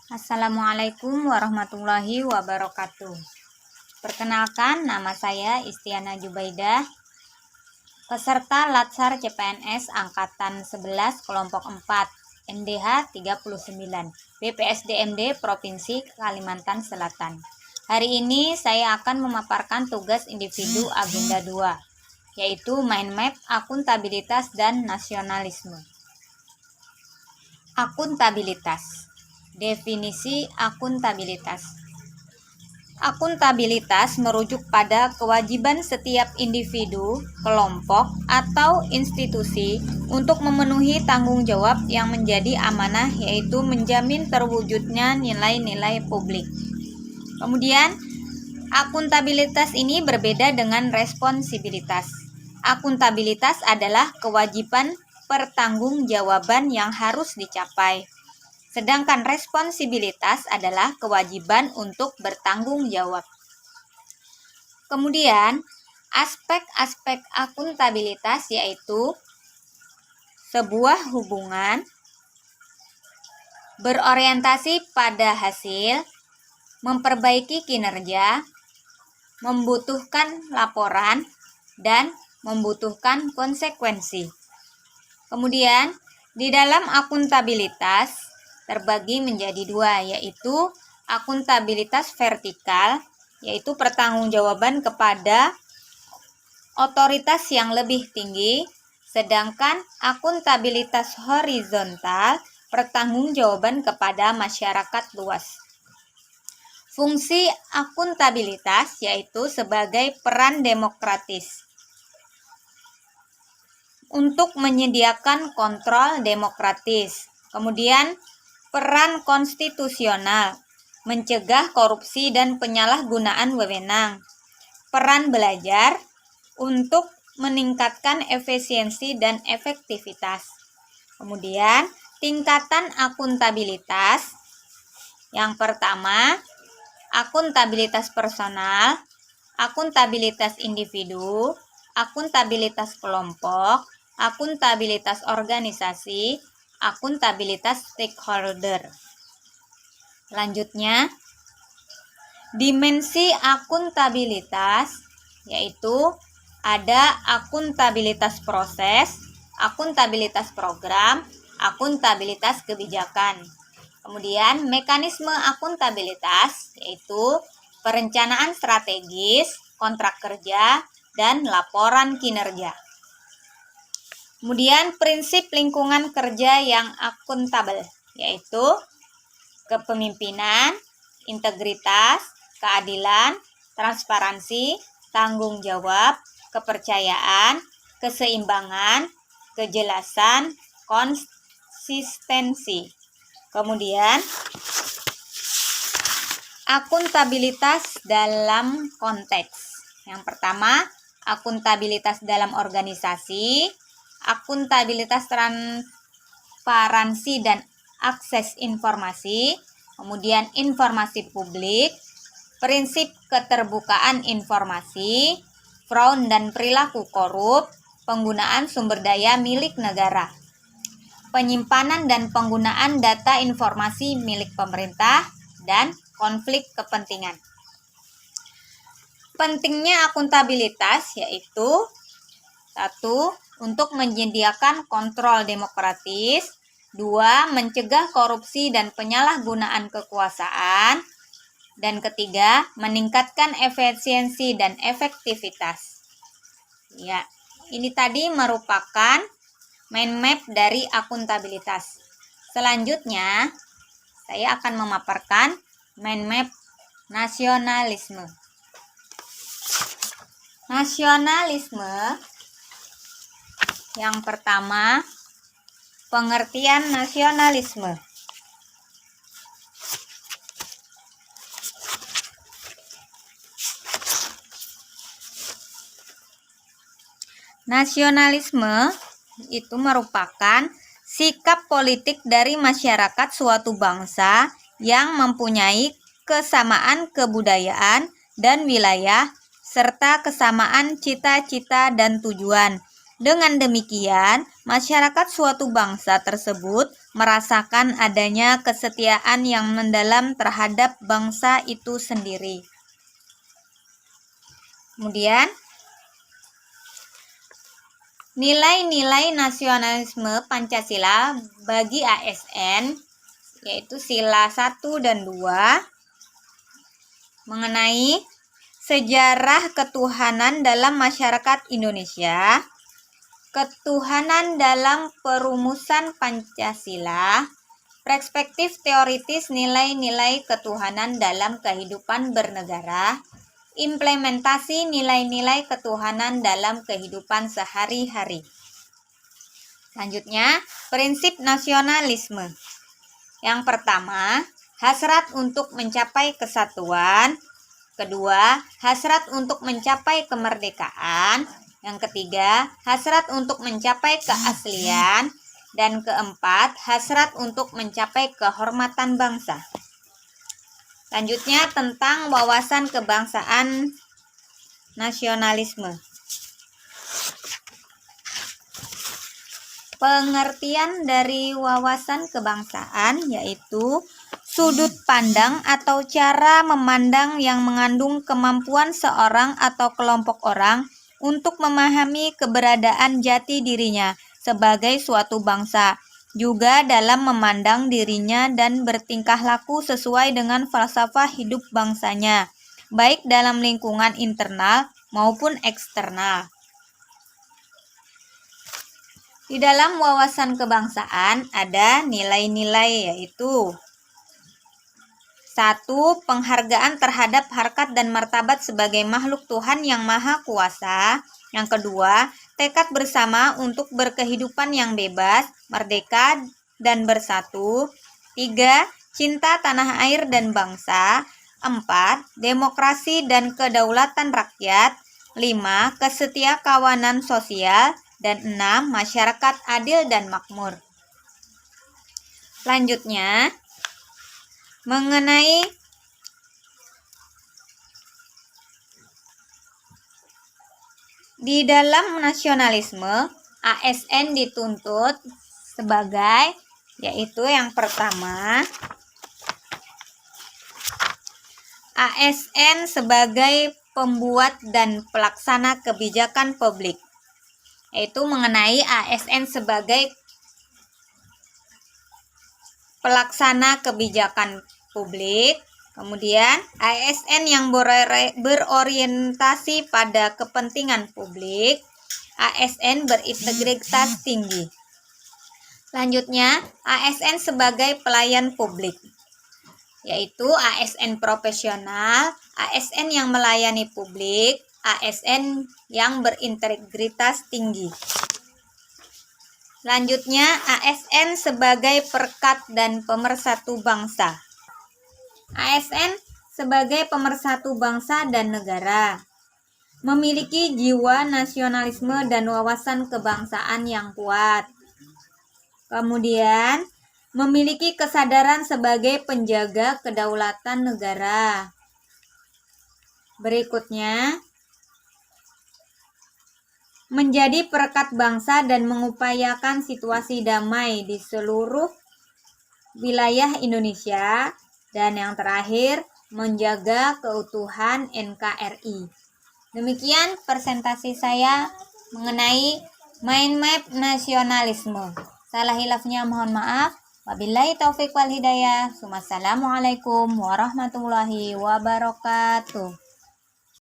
Assalamualaikum warahmatullahi wabarakatuh. Perkenalkan, nama saya Istiana Jubaidah, peserta Latsar CPNS Angkatan 11 Kelompok 4, NDH 39, BPSDMD Provinsi Kalimantan Selatan. Hari ini saya akan memaparkan tugas individu agenda 2, yaitu mind map akuntabilitas dan nasionalisme. Akuntabilitas. Definisi akuntabilitas. Akuntabilitas merujuk pada kewajiban setiap individu, kelompok, atau institusi untuk memenuhi tanggung jawab yang menjadi amanah, yaitu menjamin terwujudnya nilai-nilai publik. Kemudian, akuntabilitas ini berbeda dengan responsibilitas. Akuntabilitas adalah kewajiban pertanggungjawaban yang harus dicapai. Sedangkan responsibilitas adalah kewajiban untuk bertanggung jawab. Kemudian, aspek-aspek akuntabilitas yaitu sebuah hubungan berorientasi pada hasil, memperbaiki kinerja, membutuhkan laporan, dan membutuhkan konsekuensi. Kemudian, di dalam akuntabilitas terbagi menjadi dua, yaitu akuntabilitas vertikal, yaitu pertanggungjawaban kepada otoritas yang lebih tinggi, sedangkan akuntabilitas horizontal, pertanggungjawaban kepada masyarakat luas. Fungsi akuntabilitas yaitu sebagai peran demokratis untuk menyediakan kontrol demokratis. Kemudian peran konstitusional, mencegah korupsi dan penyalahgunaan wewenang. Peran belajar untuk meningkatkan efisiensi dan efektivitas. Kemudian, tingkatan akuntabilitas. Yang pertama, akuntabilitas personal, akuntabilitas individu, akuntabilitas kelompok, akuntabilitas organisasi, akuntabilitas stakeholder. Selanjutnya, dimensi akuntabilitas yaitu ada akuntabilitas proses, akuntabilitas program, akuntabilitas kebijakan. Kemudian mekanisme akuntabilitas yaitu perencanaan strategis, kontrak kerja, dan laporan kinerja. Kemudian prinsip lingkungan kerja yang akuntabel yaitu kepemimpinan, integritas, keadilan, transparansi, tanggung jawab, kepercayaan, keseimbangan, kejelasan, konsistensi. Kemudian akuntabilitas dalam konteks. Yang pertama, akuntabilitas dalam organisasi, akuntabilitas transparansi dan akses informasi, kemudian informasi publik, prinsip keterbukaan informasi, fraud dan perilaku korup, penggunaan sumber daya milik negara, penyimpanan dan penggunaan data informasi milik pemerintah, dan konflik kepentingan. Pentingnya akuntabilitas yaitu 1. Untuk menyediakan kontrol demokratis, 2. Mencegah korupsi dan penyalahgunaan kekuasaan, dan ketiga, meningkatkan efisiensi dan efektivitas. Ya, ini tadi merupakan mind map dari akuntabilitas. Selanjutnya, saya akan memaparkan mind map nasionalisme. Nasionalisme yang pertama, pengertian nasionalisme. Nasionalisme itu merupakan sikap politik dari masyarakat suatu bangsa yang mempunyai kesamaan kebudayaan dan wilayah serta kesamaan cita-cita dan tujuan, Dengan demikian, masyarakat suatu bangsa tersebut merasakan adanya kesetiaan yang mendalam terhadap bangsa itu sendiri. Kemudian, nilai-nilai nasionalisme Pancasila bagi ASN yaitu sila 1 dan 2 mengenai sejarah ketuhanan dalam masyarakat Indonesia, ketuhanan dalam perumusan Pancasila, perspektif teoritis nilai-nilai ketuhanan dalam kehidupan bernegara, implementasi nilai-nilai ketuhanan dalam kehidupan sehari-hari. Selanjutnya, prinsip nasionalisme. Yang pertama, hasrat untuk mencapai kesatuan. Kedua, hasrat untuk mencapai kemerdekaan. Yang ketiga, hasrat untuk mencapai keaslian. Dan keempat, hasrat untuk mencapai kehormatan bangsa. Selanjutnya, tentang wawasan kebangsaan nasionalisme. Pengertian dari wawasan kebangsaan yaitu sudut pandang atau cara memandang yang mengandung kemampuan seorang atau kelompok orang untuk memahami keberadaan jati dirinya sebagai suatu bangsa, juga dalam memandang dirinya dan bertingkah laku sesuai dengan falsafah hidup bangsanya, baik dalam lingkungan internal maupun eksternal. Di dalam wawasan kebangsaan ada nilai-nilai yaitu 1. Penghargaan terhadap harkat dan martabat sebagai makhluk Tuhan yang Maha Kuasa. Yang kedua, tekad bersama untuk berkehidupan yang bebas, merdeka, dan bersatu. 3. Cinta tanah air dan bangsa. 4. Demokrasi dan kedaulatan rakyat. 5. Kesetiakawanan sosial. Dan 6. Masyarakat adil dan makmur. Selanjutnya, mengenai di dalam nasionalisme, ASN dituntut sebagai yaitu yang pertama, ASN sebagai pembuat dan pelaksana kebijakan publik, yaitu mengenai ASN sebagai pelaksana kebijakan publik. Kemudian ASN yang berorientasi pada kepentingan publik, ASN berintegritas tinggi. Selanjutnya, ASN sebagai pelayan publik, yaitu ASN profesional, ASN yang melayani publik, ASN yang berintegritas tinggi. Selanjutnya, ASN sebagai perekat dan pemersatu bangsa. ASN sebagai pemersatu bangsa dan negara, memiliki jiwa nasionalisme dan wawasan kebangsaan yang kuat. Kemudian, memiliki kesadaran sebagai penjaga kedaulatan negara. Berikutnya, menjadi perekat bangsa dan mengupayakan situasi damai di seluruh wilayah Indonesia. Dan yang terakhir, menjaga keutuhan NKRI. Demikian presentasi saya mengenai mind map nasionalisme. Salah hilafnya mohon maaf. Wabillahi taufiq wal hidayah. Wassalamualaikum warahmatullahi wabarakatuh.